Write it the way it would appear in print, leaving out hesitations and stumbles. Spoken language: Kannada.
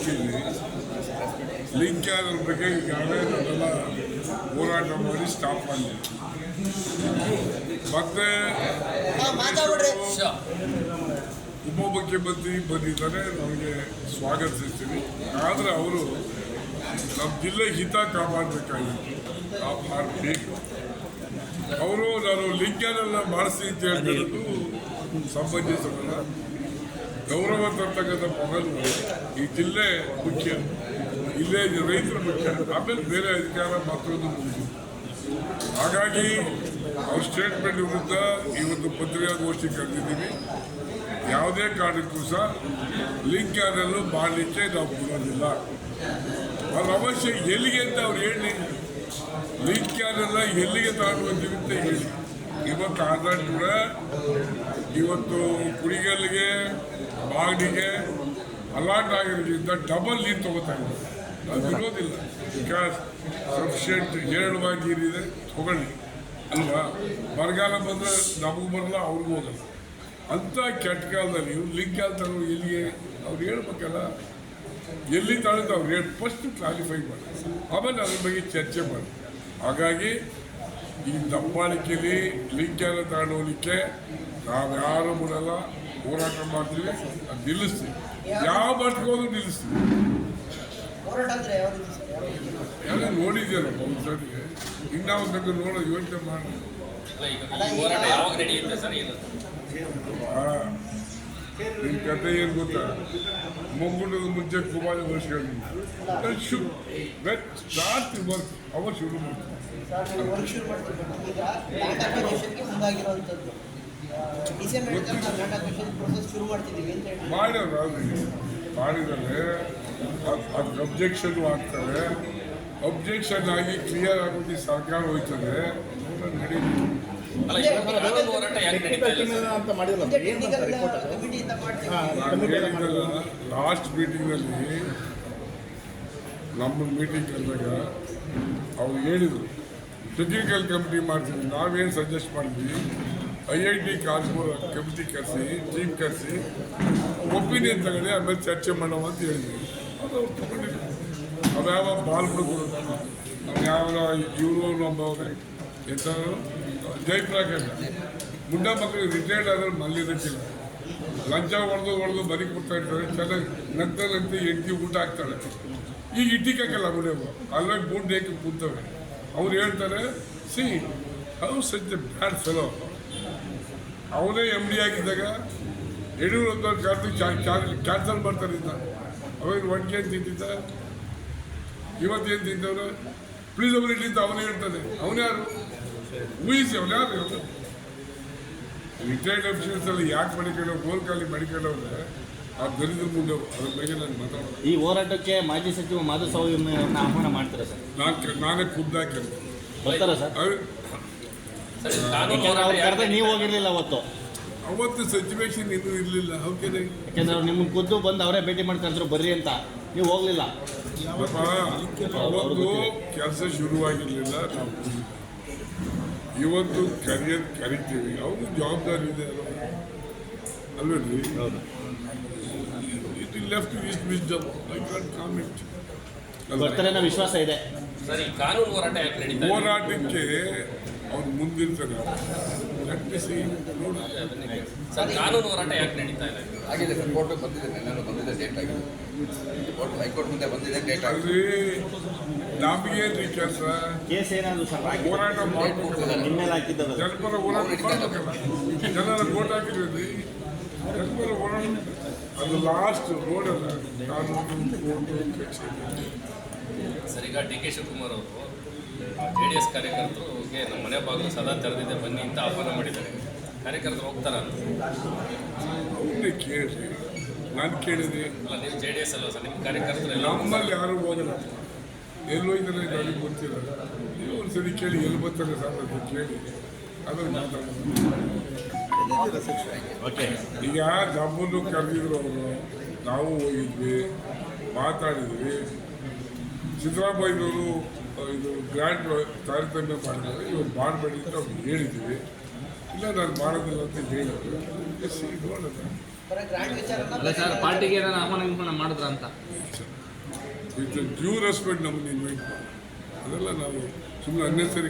ದೃಷ್ಟಿಯಲ್ಲಿ ಲಿಂಕ್ ಆದ್ರ ಬಗ್ಗೆ ಈಗಾಗಲೇ ನಾವೆಲ್ಲ ಹೋರಾಟ ಮಾಡಿ ಸ್ಟಾಪ್ ಮಾಡಿದ್ವಿ. ಮತ್ತೆ ಉಪಮುಖ್ಯಮಂತ್ರಿ ಬಂದಿದ್ದಾರೆ, ನಮಗೆ ಸ್ವಾಗತಿಸ್ತೀವಿ. ಆದರೆ ಅವರು ನಮ್ಮ ಜಿಲ್ಲೆ ಹಿತ ಕಾಪಾಡಬೇಕಾಗಿತ್ತು, ಕಾಪಾಡಬೇಕು. ಅವರು ನಾನು ಲಿಂಕ್ಯಾನೆಲ್ಲ ಮಾಡಿಸಿ ಅಂತ ಹೇಳ್ತಿರೋದು ಸಂಬಂಧಿಸಲ್ಲ. ಗೌರವ ತರ್ತಕ್ಕಂಥ ಮೊದಲು ಈ ಜಿಲ್ಲೆ ಮುಖ್ಯ, ಇಲ್ಲೇ ರೈತರು ಮುಖ್ಯ, ಆಮೇಲೆ ಬೇರೆ ಅಧಿಕಾರ ಮತ್ತೊಂದು ಮುಖ್ಯ. ಹಾಗಾಗಿ ಅವ್ರ ಸ್ಟೇಟ್ಮೆಂಟ್ ವಿರುದ್ಧ ಇವತ್ತು ಪತ್ರಿಕಾಗೋಷ್ಠಿ ಕರೆದಿದ್ದೀವಿ. ಯಾವುದೇ ಕಾರಣಕ್ಕೂ ಸಹ ಲಿಂಕ್ ಯಾರಲ್ಲೂ ಮಾಡಲಿಕ್ಕೆ ನಾವು ಬಿಡೋದಿಲ್ಲ. ಅವ್ರ ಅವಶ್ಯ ಎಲ್ಲಿಗೆ ಅಂತ ಅವ್ರು ಹೇಳಿ, ಲಿಂಕ್ ಯಾರೆಲ್ಲ ಎಲ್ಲಿಗೆ ತಗೊಂಡು ಅಂತ ಹೇಳಿ. ಇವತ್ತು ಆಧಾರ್ ಕೂಡ ಇವತ್ತು ಕುಡಿಗಲ್ಲಿಗೆ ಬಾಗಿಲಿಗೆ ಅಲಾಟ್ ಆಗಿರೋದ್ರಿಂದ ಡಬಲ್ ನೀರು ತಗೋತಾ ಇದ್ದಾರೆ. ಅದು ಬಿಡೋದಿಲ್ಲ. ಬಿಕಾಸ್ ಸಫಿಷಿಯೆಂಟ್ ಹೇರಳವಾಗಿ ನೀರಿದೆ, ತಗೊಳ್ಳಿ ಅಲ್ವಾ. ಬರಗಾಲ ಬಂದರೆ ನಮಗೂ ಬರಲ್ಲ, ಅವ್ರಿಗೂ ಹೋಗಲ್ಲ. ಅಂಥ ಕೆಟ್ಟ ಕಾಲದಲ್ಲಿ ಇವ್ರು ಲಿಂಕ್ ತರೋ ಎಲ್ಲಿಗೆ ಅವ್ರು ಹೇಳ್ಬೇಕಲ್ಲ, ಎಲ್ಲಿ ತಗೊಂಡು ಅವ್ರು ಹೇಳಿ ಫಸ್ಟ್ ಕ್ಲಾರಿಫೈ ಮಾಡಿ, ಆಮೇಲೆ ಅದ್ರ ಬಗ್ಗೆ ಚರ್ಚೆ ಮಾಡಿ. ಹಾಗಾಗಿ ಈ ದಬ್ಬಾಳಿಕೆಯಲ್ಲಿ ಲಿಂಕ್ ತಗೊಳ್ಳೋಲಿಕ್ಕೆ ನಾವು ಯಾರು ಬಿಡಲ್ಲ, ಹೋರಾಟ ಮಾಡ್ತೀವಿ, ಅದು ನಿಲ್ಲಿಸ್ತೀವಿ. ಯಾವ ಮಟ್ಟಿಗೋದು ನಿಲ್ಲಿಸ್ತೀವಿ. ಎಲ್ಲ ನೋಡಿದ್ಯಲ್ಲ ಒಂದ್ಸರಿಗೆ, ಇನ್ನಾವ ತನಕ ನೋಡೋ ಯೋಚನೆ ಮಾಡಿ. ನಿನ್ನ ಕತೆ ಏನು ಗೊತ್ತಾ, ಮುಂಗುಂಡದ ಮುಂಚೆ ಕುಮಾರಿ ವರ್ಷಗಳು ಜಾಸ್ತಿ ವರ್ಕ್ ಅವ ಶುರು ಮಾಡ್ತಾರೆ. ಮಾಡಿದರೆ ಅದು ಅಬ್ಜೆಕ್ಷನ್ ಆಗ್ತವೆ. ಅಬ್ಜೆಕ್ಷನ್ ಆಗಿ ಕ್ಲಿಯರ್ ಆಗೋದು ಸರ್ಕಾರ ಹೋಯ್ತದೆ, ಲಾಸ್ಟ್ ಮೀಟಿಂಗ್ನಲ್ಲಿ ನಮ್ಮ ಮೀಟಿಂಗ್ ಕರೆದಾಗ ಅವ್ರು ಹೇಳಿದರು ಟೆಕ್ನಿಕಲ್ ಕಮಿಟಿ ಮಾಡ್ತೀವಿ. ನಾವೇನು ಸಜೆಸ್ಟ್ ಮಾಡಿದ್ವಿ, IIT ಕಾನ್ಪುರ್ ಕಮಿಟಿ ಕರೆಸಿ, ಟೀಮ್ ಕರೆಸಿ ಒಪಿನಿಯನ್ ತಗೊಳ್ಳಿ, ಆಮೇಲೆ ಚರ್ಚೆ ಮಾಡೋಣ ಅಂತ ಹೇಳಿದ್ವಿ. ಅದು ಅವ್ರು ತಗೊಂಡಿದ್ರು. ಅದ್ಯಾವ ಬಾಲ್ಗಳು ನಾವು ಯಾವ ಇವರು ನಮ್ಮ ಎಂತ ಜಯಪ್ರಕಾಶ್ ಮುಂಡ ಮಕ್ಕಳು ರಿಟೈರ್ಡ್ ಆದ್ರೆ ಮಲ್ಲಿರಕ್ಕಿಲ್ಲ, ಲಂಚ ಹೊಡೆದು ಬರೀ ಕೊಡ್ತಾ ಇರ್ತಾರೆ. ಚೆನ್ನಾಗಿ ನಗ್ತಾ ಹೆಂಡತಿ ಊಟ ಹಾಕ್ತಾಳೆ. ಈಗ ಇಟ್ಟಿಕ್ಕಲ್ಲ ಬಿಡೋದು, ಅಲ್ಲೇ ಬೂಟ್ ಏಕೆ ಕೂತವೆ. ಅವ್ರು ಹೇಳ್ತಾರೆ, C how such a bad fellow. ಅವನೇ MD ಆಗಿದ್ದಾಗ ಯಡಿಯೂರಪ್ಪ ಕ್ಯಾನ್ಸಲ್ ಮಾಡ್ತಾರೆ ಇದ್ದ. ಅವಾಗ ಒಟ್ಟಿಗೆ ಏನು ತಿಂತಿದ್ದ, ಇವತ್ತೇನು ತಿಂತವ್ರೆ ಪ್ರಿಸಬಿಲಿಟಿ ಅಂತ ಅವನೇ ಹೇಳ್ತಾನೆ. ಅವನ್ಯಾರು ಊಹಿಸಿ, ಅವನ್ಯಾರು ರಿಟೈರ್ಡ್ ಆಫೀಸರ್ಸ್ ಅಲ್ಲಿ ಯಾಕೆ ಮಡಿಕೊಳ್ಳೋ ಗೋಲ್ ಖಾಲಿ ಮಡಿಕೊಳ್ಳೋದ್ರೆ ಆ ದರಿದ್ರ ಮುಂದೆ ಅದ್ರ ಬಗ್ಗೆ ನಾನು ಮಾತಾಡೋದು. ಈ ಹೋರಾಟಕ್ಕೆ ಮಾಜಿ ಸಚಿವ ಮಾಧುಸ್ವಾಮಿ ಆಹ್ವಾನ ಮಾಡ್ತಾರೆ ಸರ್? ನಾನೇ ಖುದ್ದಾಗಿ ಬರ್ತಾರ ಸರ್? ನೀವು ಹೋಗಿರ್ಲಿಲ್ಲ ಅವತ್ತು ಸಿಚುವೇಶನ್ ಇನ್ನೂ ಇರಲಿಲ್ಲ. ಓಕೆನೆ, ಯಾಕೆಂದ್ರೆ ಅವ್ರು ನಿಮ್ಗೆ ಖುದ್ದು ಬಂದು ಅವರೇ ಭೇಟಿ ಮಾಡ್ಕೊಂಡ್ರು ಬರ್ರಿ ಅಂತ, ನೀವು ಹೋಗ್ಲಿಲ್ಲ. ಅವತ್ತು ಕೆಲಸ ಶುರುವಾಗಿರಲಿಲ್ಲ. ನಾವು ಇವತ್ತು ಕರಿತೀವಿ, ಅವ್ರಿಗೆ ಜವಾಬ್ದಾರಿ ಇದೆ ಅಲ್ವೇನ್ರಿ. It left wisdom, I can't comment. ಬರ್ತಾರೆ ಅನ್ನೋ ವಿಶ್ವಾಸ ಇದೆ. ಹೋರಾಟಕ್ಕೆ ಅವ್ರು ಮುಂದಿರ್ತಾರೆ. ಕಾನೂನು ಹೋರಾಟ ಯಾಕೆ ನಡೀತಾ ಇದೆ? ಆಗಿದೆ ಸರ್, ಕೋರ್ಟ್ ಬಂದಿದೆ, ನೆನ್ನೆ ಬಂದಿದೆ, ಡೇಟ್ ಆಗಿದೆ. ಹೈಕೋರ್ಟ್ ಮುಂದೆ ಬಂದಿದೆ, ಡೇಟ್ ಆಗಿದೆ. ನಮಗೇನ್ರಿ ಕೆಲಸ? ಕೇಸ್ ಏನಾದ್ರು ಸರ್ ಹೋರಾಟ ಮಾಡ್ಬೇಕು. ನಿನ್ನೆಲ್ಲ ಹಾಕಿದ್ದಲ್ಲ ಜನಪರ ಹೋರಾಟ ಮಾಡ್ಬೇಕಲ್ಲ, ಜನರ ವೋಟ್ ಹಾಕಿದ್ರಿ. ಜನಪರ ಹೋರಾಟ ಅದು ಲಾಸ್ಟ್ ರೋಡ್ ಅಲ್ಲ, ಕಾನೂನು ಕೋರ್ಟು. ಸರ್, ಈಗ DK ಶಿವಕುಮಾರ್ ಅವರು JDS ಕಾರ್ಯಕರ್ತರಿಗೆ ನಮ್ಮ ಮನೆ ಬಾಗಿಲು ಸದಾ ತೆರೆದಿದೆ ಬನ್ನಿ ಅಂತ ಆಹ್ವಾನ ಮಾಡಿದ್ದಾರೆ. ಕಾರ್ಯಕರ್ತರು ಹೋಗ್ತಾರ ಅಂತ ಅವನ್ನೇ ಕೇಳಿ, ನಾನು ಕೇಳಿದೆ. ಅಲ್ಲ, ನೀವು JDS ಅಲ್ಲ ಸರ್, ನಿಮ್ಮ ಕಾರ್ಯಕರ್ತರು ನಮ್ಮಲ್ಲಿ ಯಾರು ಹೋಗಲ್ಲ. ಎಲ್ಲಿ ಹೋಯ್ತಾರೆ ನನಗೆ ಗೊತ್ತಿಲ್ಲ. ನೀವು ಒಂದು ಸರಿ ಕೇಳಿ, ಎಲ್ಲಿ ಬರ್ತಾರೆ ಸರ್ ಅಂತ ಕೇಳಿ, ಅದ್ರಲ್ಲಿ ಮಾತಾಡೋದು. ಈಗ ನಮ್ಮನ್ನು ಕರೆದಿದ್ರು ಅವರು, ನಾವು ಹೋಗಿದ್ವಿ, ಮಾತಾಡಿದ್ವಿ. ಸಿದ್ದರಾಮಯ್ಯನವರು ಇದು ಗ್ರ್ಯಾಂಡ್ ತಾರತಮ್ಯ ಮಾಡಿದ್ದಾರೆ, ಇವ್ರು ಮಾಡಬೇಡಿ ಅಂತ ಅವ್ರು ಹೇಳಿದ್ವಿ. ಇಲ್ಲ, ನಾನು ಮಾಡೋದಿಲ್ಲ ಅಂತ ಹೇಳಿದ್ರು. ನೋಡೋಣ. ಅಲ್ಲ ಸರ್ ಪಾರ್ಟಿಗೆ ಏನಾರು ಆಹ್ವಾನ ಮಾಡಿದ್ರ ಅಂತ ವಿತ್ ಡ್ಯೂ ರೆಸ್ಪೆಕ್ಟ್ ನಮ್ಮನ್ನು ಇನ್ವೈಟ್ ಮಾಡಿ ಅದೆಲ್ಲ ನಾವು ಸುಮ್ಮನೆ ಅನ್ನೆಸರಿ